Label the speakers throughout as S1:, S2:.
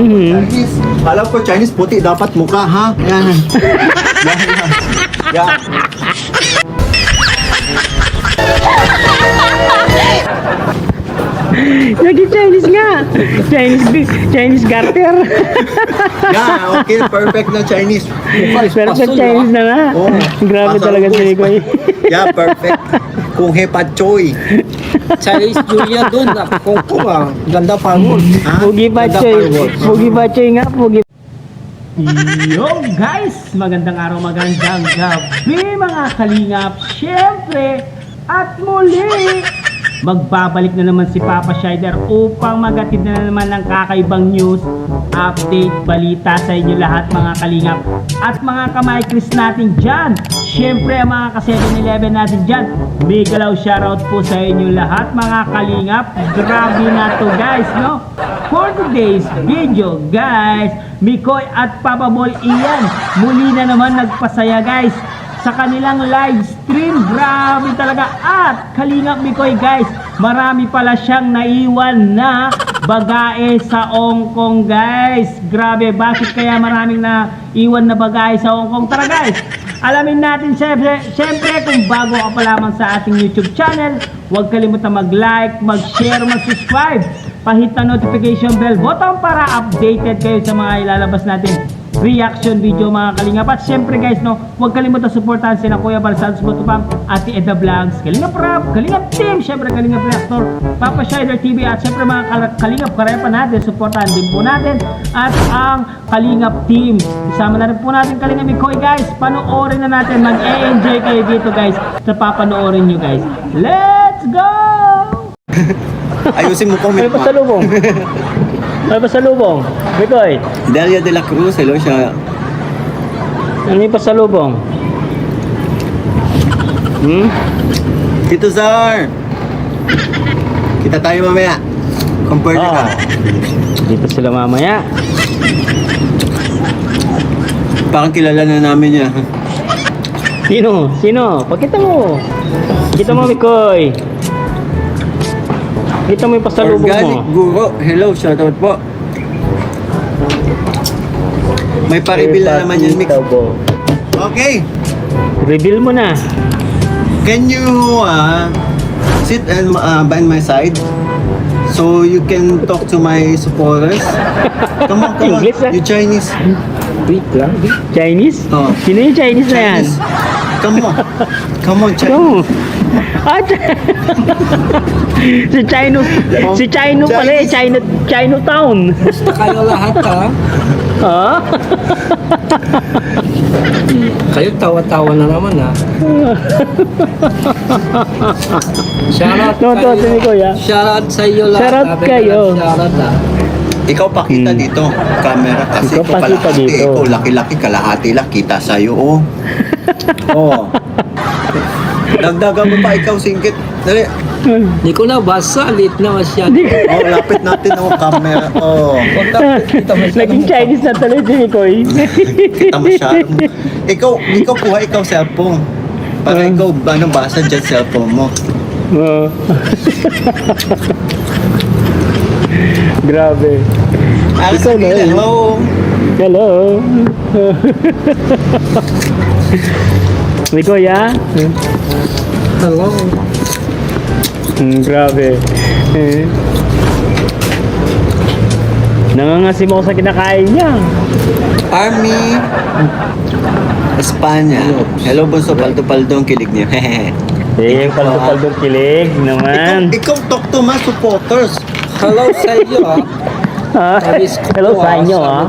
S1: Chinese. Alam ko Chinese puti dapat mukha ha. Yan. Yan.
S2: Naging Chinese nga. Chinese garter.
S1: Yeah, okay, perfect na Chinese.
S2: Perfect Chinese na nga.
S1: Oh,
S2: Grabe talaga si Mikoy.
S1: Yeah, perfect. Kung hepat choy.
S3: Chinese Julia doon. Kung ganda pa mo.
S2: Pugi Bachoy. Pugi Bachoy nga. Pugi. Yo guys! Magandang araw, magandang gabi mga kalingap. Siyempre, at muli, magbabalik na naman si Papa Shider upang magatid na naman ng kakaibang news, update, balita sa inyo lahat mga kalingap at mga kamaikris natin dyan. Siyempre ang mga ka-7-Eleven natin dyan, big galaw shoutout po sa inyo lahat mga kalingap. Grabe na to guys, no? For today's video guys, Mikoy at Papa Boy Ian muli na naman nagpasaya guys sa kanilang live stream. Grabe talaga. At Kalingap Mikoy guys, marami pala siyang naiwan na bagahe sa Hong Kong guys. Grabe, bakit kaya maraming naiwan na bagahe sa Hong Kong? Tara guys, alamin natin syempre kung bago ka pa lamang sa ating YouTube channel, huwag kalimutan mag-like, mag-share, mag-subscribe. Pahit na notification bell button para updated kayo sa mga ilalabas natin reaction video mga kalingap. At syempre guys, no, huwag kalimutan supportahan sila Kuya Bal Santos Botupang, Ate Edna Vlogs, Kalingap Rap, Kalingap Team, syempre Kalingap Reactor, Papa Shider TV, at syempre mga Kalingap Karepa natin, supportahan din po natin at ang Kalingap Team. Isama na rin po natin Kalingap Mikoy guys. Panoorin na natin, mag-e-enjoy kayo dito guys sa papanoorin nyo guys. Let's go!
S1: Ayusin mo kung
S2: May pasalubong. May pasalubong. Mikoy,
S1: Delia de la Cruz, hello siya.
S2: ano yung pasalubong?
S1: Tito Zar! Kita tayo mamaya. Compare ka.
S2: Dito sila mamaya.
S1: Parang kilala na namin niya.
S2: Sino? Sino? Pakita mo. Kita mo, Mikoy. Kita mo yung pasalubong
S1: Organic
S2: mo.
S1: Guro, hello, shoutout po. May pa-reveal na naman yun, Mix. Okay,
S2: Reveal mo na.
S1: can you sit and by my side so you can talk to my supporters? Come on, come on.
S2: English, ah?
S1: You Chinese.
S3: Wait lang.
S2: Chinese?
S1: Oh.
S2: Sino yung Chinese na yan?
S1: Chinese. Come on. Come on, Chinese.
S2: Ikaw. Si Chino. Si Chino pala eh. Chinatown.
S3: Gusto kayo lahat ha.
S2: Ha?
S3: Kayo tawa-tawa na naman ha. Shoutout
S2: No, to, si Mikoy ha.
S3: Shoutout sa iyo lahat.
S2: Shoutout
S3: Sabi
S2: kayo.
S3: ko lang, Shoutout ha.
S1: Ikaw pakita dito, camera kasi
S2: Ikaw
S1: ikaw
S2: pakita
S1: kalahati.
S2: dito.
S1: Ikaw laki-laki, kalahati lang kita sa'yo, oh. Oh. Dagdagan mo pa ikaw, singkit. Dali.
S3: Hindi ko na basa. Lit na masyado.
S1: Oh, lapit natin ang camera. Oh.
S3: Huwag na kita masyado.
S2: Naging Chinese na tuloy si Mikoy.
S1: Kita masyado. Ikaw kuha ikaw cellphone. Para ikaw, basa dyan cellphone mo.
S2: Oo. Grabe.
S1: Alas
S2: Ikaw na
S1: na,
S2: eh.
S1: hello.
S2: Hello. Mikoy ha?
S3: Hello.
S2: Grabe. Nangangasim ako sa kinakain niya.
S1: Army. Espanya. Hello, Bunso. Paldo-paldo ang kilig niya.
S2: Eh, paldo-paldong kilig naman.
S1: Ikaw talk to my supporters.
S3: Hello sa iyo ha.
S2: Ha? Hello sa inyo ha.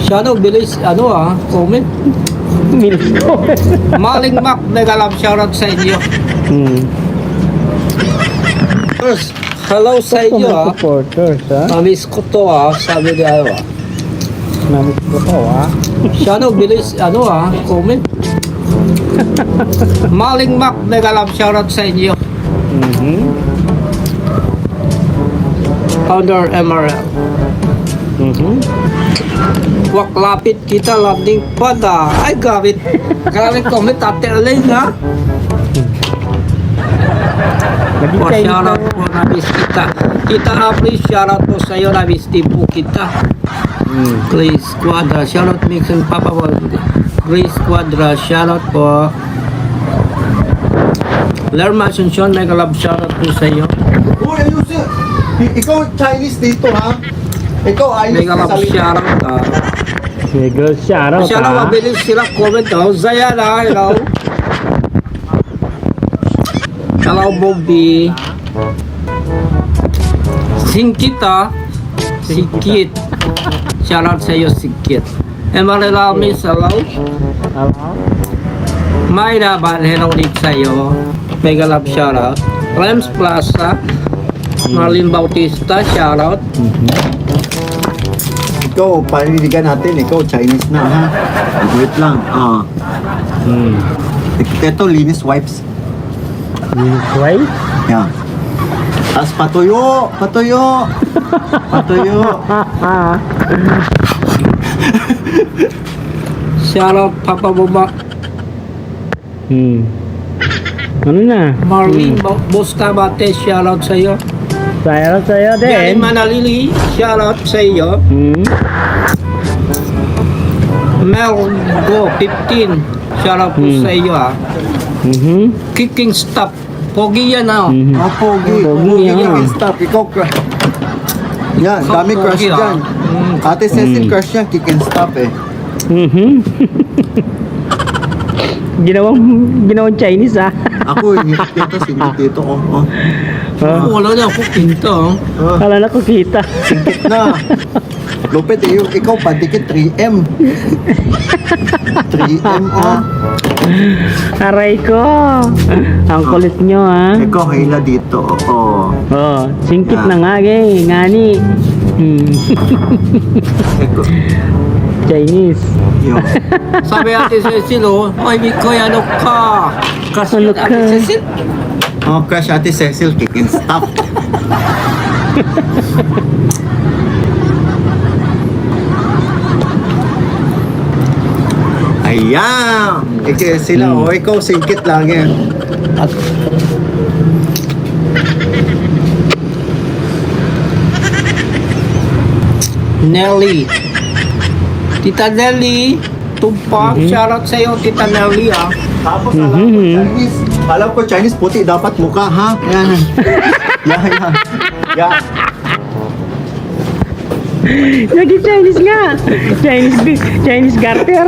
S3: Shoutout bilis comment.
S2: Milis ko.
S3: Maling Mac, nagalam shoutout sa inyo.
S1: First,
S3: Hello sa inyo ha.
S2: Supporters ha.
S3: Mamiss ko to ha, sabi ni ha.
S2: Namis ko to ha.
S3: Shoutout bilis, comment. Maling Mac, nagalam shoutout sa inyo. Founder MRL. Wak lapit kita landing pada. Ay, gamit. Gamit comment, Ate Elaine ha.
S2: Naging
S3: Po,
S2: Chinese
S3: shoutout
S2: na.
S3: po na miss kita. Tita Apri, shoutout po sa'yo na miss din po kita. Grace Quadra, shoutout Mixon Papa po. Grace Quadra, shoutout po. Lerma Asuncion, mega love shoutout po sa'yo.
S1: Uy, ayusin! Ikaw Chinese dito, ha? Ikaw ayos
S3: Mega
S1: ka
S3: love
S1: salita.
S3: shoutout.
S2: Mega shoutout
S3: Masyado
S2: ha.
S3: mabilis sila comment, oh. Zaya na, hello. Hello, Bobby. Singkita. Sikit. Shoutout sa'yo, Sikit. Emarelamis, hello. Mayra Ban, hello rin sa'yo. Mega love shoutout. Rems Plaza. Marlene Bautista, shoutout.
S1: Ikaw, paninigan natin, ikaw Chinese na, ha? Wait lang, Ito, linis wipes.
S2: Right?
S1: Yan. Tapos patuyo, patuyo, patuyo.
S3: Shoutout, Papa Boba.
S2: Ano na?
S3: Marlene Bustamante, shoutout sa'yo.
S2: Shoutout sa'yo
S3: Jenny
S2: din.
S3: Manalili, shoutout sa'yo. Melgo 15, shoutout po sa iyo ha. Kicking stop, pogi yan ha.
S1: Oh, pogi.
S2: Pogi,
S1: Pogi
S2: ah.
S1: yung stop. Ikaw, yan,
S3: Ikaw,
S1: dami crush
S3: pogi, ah.
S1: dyan. Ate Cecil crush yan, kick and stop eh.
S2: Ginawang Chinese ha.
S1: Ako, hirap dito, singkit dito. Oh.
S3: Wala na ako pinto.
S2: Wala na ko kita.
S1: Singkit na. Lupit eh, ikaw pandikit 3M. 3M, oh.
S2: Aray ko. Ang kulit nyo ha.
S1: Ikaw, hila dito, oh.
S2: Oh, singkit na nga eh. Ngani.
S1: Ikaw,
S2: Chinese.
S1: yun.
S3: Sabi ate Cecil oh, ay Mikoy ano ka? Kasi
S2: Ano
S3: ate
S2: ka?
S3: Cecil,
S1: Oh, crush Ate Cecil, kick and stop. Ayan! Ikaw sila, oh, ikaw singkit lang yan.
S3: Nelly. Tita Nelly, tumpak, shoutout sa iyo Tita Nelly ah.
S1: Tapos alam ko Chinese puti dapat mukha, ha? Yan. Yan. Yan.
S2: Naging Chinese nga. Chinese garter.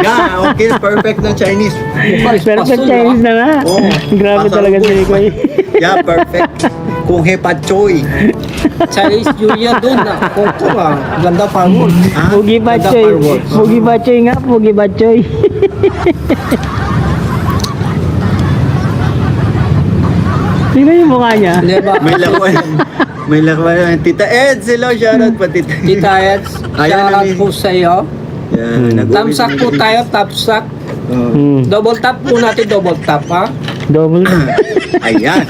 S1: Yan, okay, perfect na Chinese.
S2: Perfect Chinese na nga.
S1: Oh,
S2: Grabe talaga si Mikoy.
S1: Yeah, perfect. Kung hepa choy.
S3: Chinese Julia doon na. Koko ah. Ganda pa mo.
S1: Ha?
S2: Pugi Bachoy. Pugi Bachoy nga. Pugi Bachoy. Tingnan yung mukha niya.
S3: Diba?
S1: May lakwan. May lakwan. Tita Ed, sila shoutout pa Tita Ed.
S3: Tita Eds,
S1: Ayan,
S3: shoutout
S1: nami-
S3: po sa iyo.
S1: Yan,
S3: Tamsak po tayo, tapsak.
S1: Oh.
S3: Double tap po natin, double tap ha.
S2: Double.
S1: Ayan.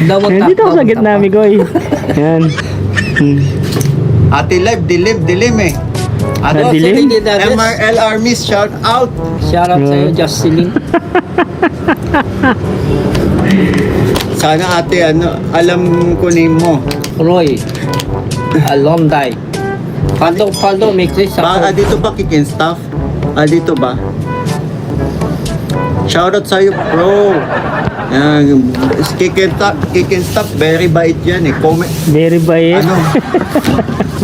S3: Double tap.
S2: Dito ako sa
S3: double
S2: gitna,
S3: tap, ha.
S2: Mikoy. Yan.
S1: Ate Live, dilim eh. Ate
S2: Dilim?
S1: MRL Armies, shout out.
S3: Shoutout sa iyo, Jocelyn.
S1: Sana ate, alam ko name mo.
S3: Roy. Alonday. Paldo, may Chris
S1: Ba,
S3: ako.
S1: dito ba kick and stuff? Dito ba? Shoutout sa'yo, bro. Yan, kick and stuff, very bait yan eh. Comment,
S2: Very bait.
S1: ano,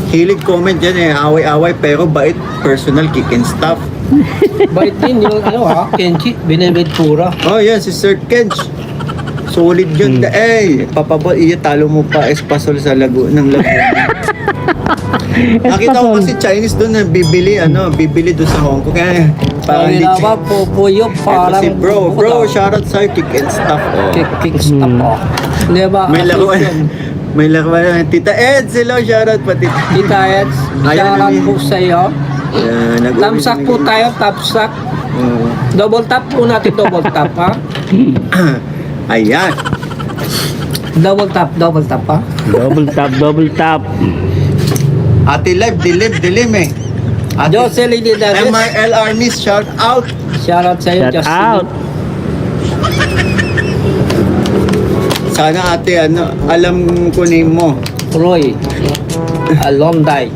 S1: hilig comment yan eh. Away-away, pero bait, personal kick and stuff.
S3: Bait din yung ano ha, Kenchi, Beneventura.
S1: Oh, yan, si Sir Kench. Solid yun. Papabot, talo mo pa espasol sa ng Laguna. Nakita ko kasi Chinese doon na bibili doon sa Hong Kong. Kaya parang
S3: Parang
S1: legit.
S3: ba, pupuyo,
S1: Ito
S3: parang...
S1: si bro, shoutout sa'yo, kick and stuff. Oh.
S3: Kick stop oh. Diba?
S1: May
S3: At
S1: laruan.
S3: least yun.
S1: May laruan. Tita Ed, sila, shoutout pa Tita.
S3: Tita Eds,
S1: Ayan,
S3: shoutout
S1: nami-
S3: po sa iyo.
S1: Yan,
S3: Tamsak po tayo, tapsak.
S1: Oh.
S3: Double tap po natin, double tap ha.
S1: Ayan.
S3: Double tap ha.
S2: Double tap.
S1: Ate Live, dilim eh. Ate
S3: Jocelyn Dinares,
S1: MRL Armies, shout out.
S3: shoutout sa iyo,
S2: Shout
S3: Jocelyn.
S2: out.
S1: Sana ate, ano, alam ko name mo.
S3: Roy. Alonday.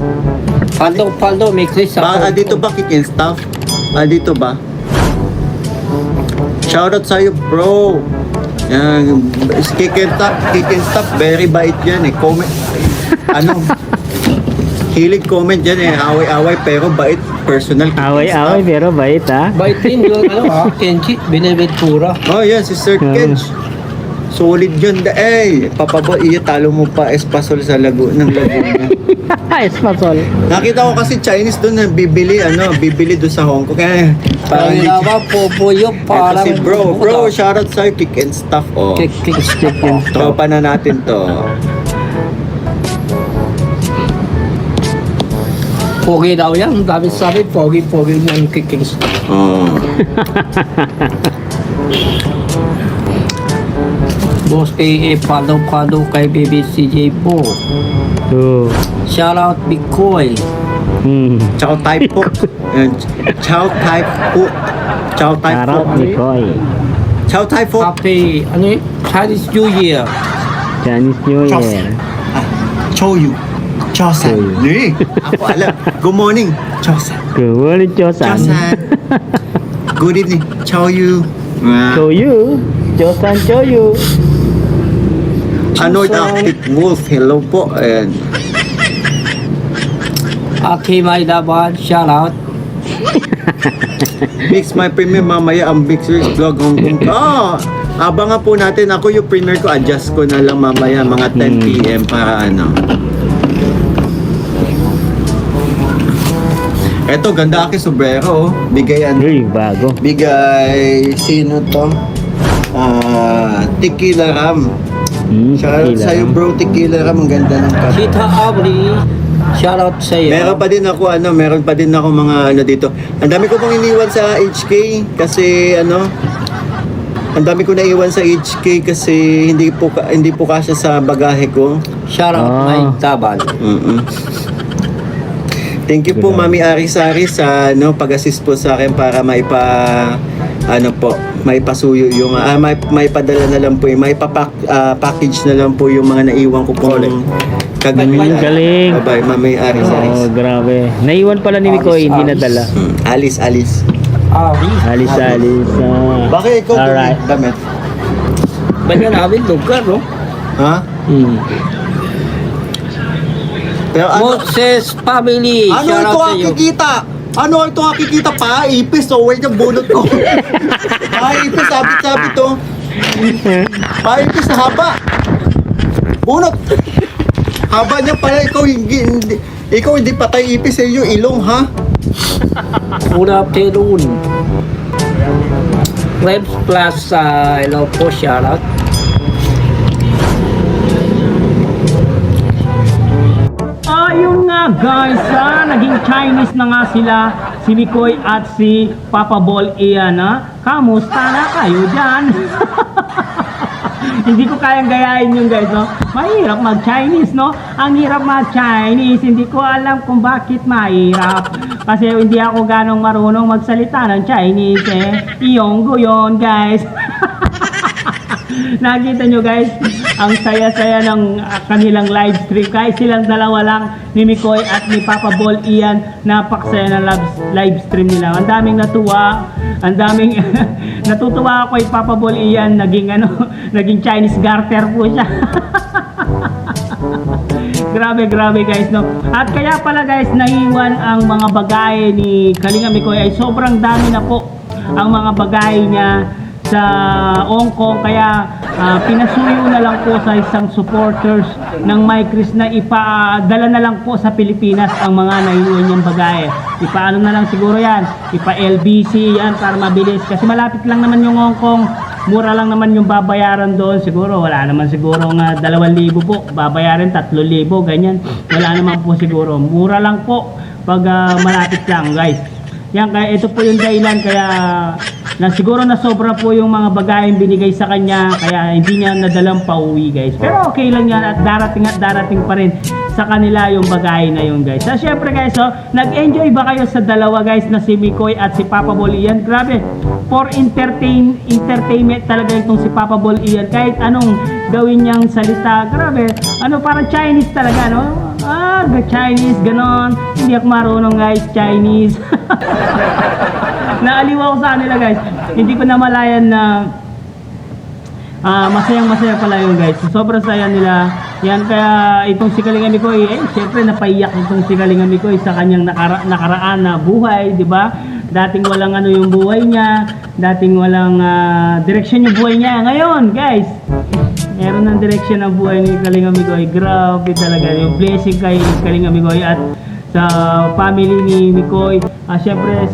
S3: Paldo, may Chris
S1: Dito ba kick and stuff? Dito ba? Shoutout sa'yo, bro. Yan, kick and stuff, very bait yan eh. Comment, ano, hilig comment yan eh. Away-away pero bait, personal.
S2: Away-away pero bait ha.
S3: Bait din yung Kenji, Beneventura.
S1: Oh, yan, si Sir Kench. Solid yun da eh. Papaba, talo mo pa Espasol sa ng Laguna.
S2: Espasol.
S1: Nakita ko kasi Chinese doon na bibili doon sa Hong Kong. Kaya parang
S3: Parang naman po yung
S1: ito
S3: parang...
S1: si bro, shoutout sa'yo, kick and stuff. Oh.
S3: Kick and
S1: Tropa na natin to.
S3: Pogi daw yan. Ang dami sabi, pogi niyan kicking.
S1: Oh.
S3: Boss kay follow kay BBCJ po.
S2: Oh.
S3: Shout out Big Koy.
S1: Chow Tai Po. Chow Tai Po. Chow Tai Po.
S2: Shoutout ni Koy.
S1: Chow Tai Po.
S3: Happy, ano yun? Chinese New Year.
S2: Chinese New Year.
S1: Chow Yu. Chow San. Ni. Ako alam. Good morning. Chow San.
S2: Good morning, Chosan.
S1: Chow San. Good evening. Chow Yu.
S2: Choyu. Chosan Choyu.
S1: Anoid Arctic Wolf. Hello po. And
S3: Aki May Daban, shout out.
S1: Mix my premiere mamaya ang Big Series vlog Hong Kong. Abangan po natin. Ako yung premiere ko, adjust ko na lang mamaya mga 10 PM para ano. Eto, ganda aki sobrero. Bigay
S2: Uy, bago.
S1: Bigay, sino to? Tequila Ram. Shoutout
S2: Tequila
S1: sa'yo
S2: Ram.
S1: bro, Tequila Ram. Ang ganda ng cup.
S3: Kita Abri, shout out sa iyo.
S1: Meron pa din ako mga ano dito. Ang dami ko pong iniwan sa HK kasi ang dami ko naiwan sa HK kasi hindi po kasya sa bagahe ko.
S3: Shout out May Daban.
S1: Thank you po Mami Arisari sa pag-assist po sa akin para maipasuyo yung maipadala na lang po package na lang po yung mga naiwan ko pong kagamitan.
S2: Galing.
S1: Bye-bye Mami Arisari.
S2: Oh, grabe. Naiwan pala ni Mikoy, hindi nadala.
S1: Alice.
S2: Alis.
S1: Bakit ikaw
S2: Alright.
S1: damit?
S3: Banya namin lugar, no?
S1: Ha? Pero
S3: Moses Family,
S1: ano
S3: shout
S1: ito
S3: out sa
S1: ang
S3: iyo.
S1: kikita? Ano ito ang kikita? Paipis. So, wait yung bunot ko. Paipis, sabit to. Paipis na haba. Bunot. Haba niya pala. Ikaw hindi patay ipis sa iyo. Ilong, ha?
S3: Good afternoon. Rebs Plus, hello po, shout out.
S2: Ayun nga guys, naging Chinese na nga sila, si Mikoy at si Papa Ball Ian. Kamusta na kayo dyan? Hindi ko kayang gayahin yung guys, no? Mahirap mag-Chinese, no? Ang hirap mag-Chinese, hindi ko alam kung bakit mahirap. Kasi hindi ako ganong marunong magsalita ng Chinese, Iyonggo yun, guys. Nakita nyo guys, ang saya-saya ng kanilang live stream. Kahit silang dalawa lang, ni Mikoy at ni Papa Ball Ian, napaksaya ng live stream nila. Ang daming natuwa, ang daming natutuwa ako kay Papa Ball Ian, naging Chinese garter po siya. Grabe guys, no? At kaya pala guys, naiwan ang mga bagay ni Kalinga Mikoy ay sobrang dami na po ang mga bagay niya sa Hong Kong, kaya pinasuyo na lang po sa isang supporters ng Micris na ipadala na lang po sa Pilipinas ang mga naiwan niyang bagay. Ipaano na lang siguro yan, ipa-LBC yan para mabilis kasi malapit lang naman yung Hong Kong, mura lang naman yung babayaran doon, siguro wala naman siguro nga 2,000 po, babayaran 3,000 ganyan, wala naman po siguro, mura lang po pag malapit lang guys. Yan, kaya ito po yung dahilan kaya na siguro na sobra po yung mga bagayeng binigay sa kanya kaya hindi niya nadalang pauwi guys. Pero okay lang yan at darating pa rin sa kanila yung bagay na yun guys. So syempre guys, so, nag-enjoy ba kayo sa dalawa guys na si Mikoy at si Papa Bol Ian? Grabe, for entertainment talaga itong si Papa Bol Ian. Kahit anong gawin niyang salita, grabe, parang Chinese talaga, no? The Chinese, ganon. Hindi ako marunong guys, Chinese. Naaliw ako sa kanila guys. Hindi ko namalayan na masayang-masaya pala yun guys. Sobrang saya nila. Yan, kaya itong si Kalinga Mikoy, syempre napaiyak itong si Kalinga Mikoy sa kanyang nakaraan na buhay, di ba? Dating walang yung buhay niya, dating walang direksyon yung buhay niya. Ngayon, guys, meron ng direksyon ang buhay ni Kalinga Mikoy. Grabe talaga. Yung blessing kay Kalinga Mikoy at sa family ni Mikoy, syempre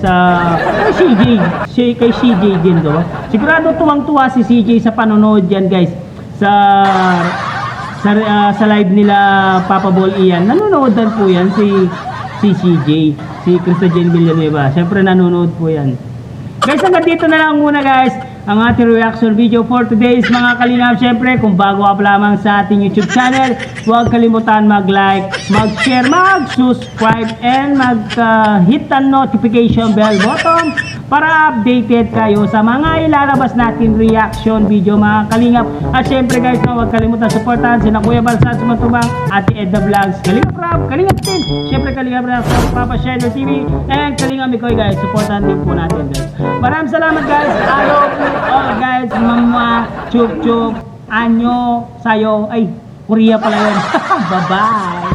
S2: kay CJ din do. Sigurado tuwang-tuwa si CJ sa panonood yan guys. Sa live nila Papa Bol Ian. Nanonood din po yan si CJ, si Cristo Jen Villanueva. Syempre nanonood po yan. Guys, hanggang dito na lang muna guys ang ating reaction video for today's mga kalingap. Syempre, kung bago ka pa lamang sa ating YouTube channel, huwag kalimutan mag-like, mag-share, mag-subscribe, and mag-hit the notification bell button para updated kayo sa mga ilalabas natin reaction video mga kalingap. At syempre guys, huwag kalimutan supportahan sina Kuya Balsad Sumatubang, Ate Edna Vlogs, Kalingap Rob, Kalingap Tin, syempre Kalingap Rob, Papa Shadow TV, and Kalingap Mikoy guys. Supportahan din po natin guys. Maraming salamat guys. Hello all guys, mama, chup chup, anyo, sayo, ay, Korea pala yun. Bye bye.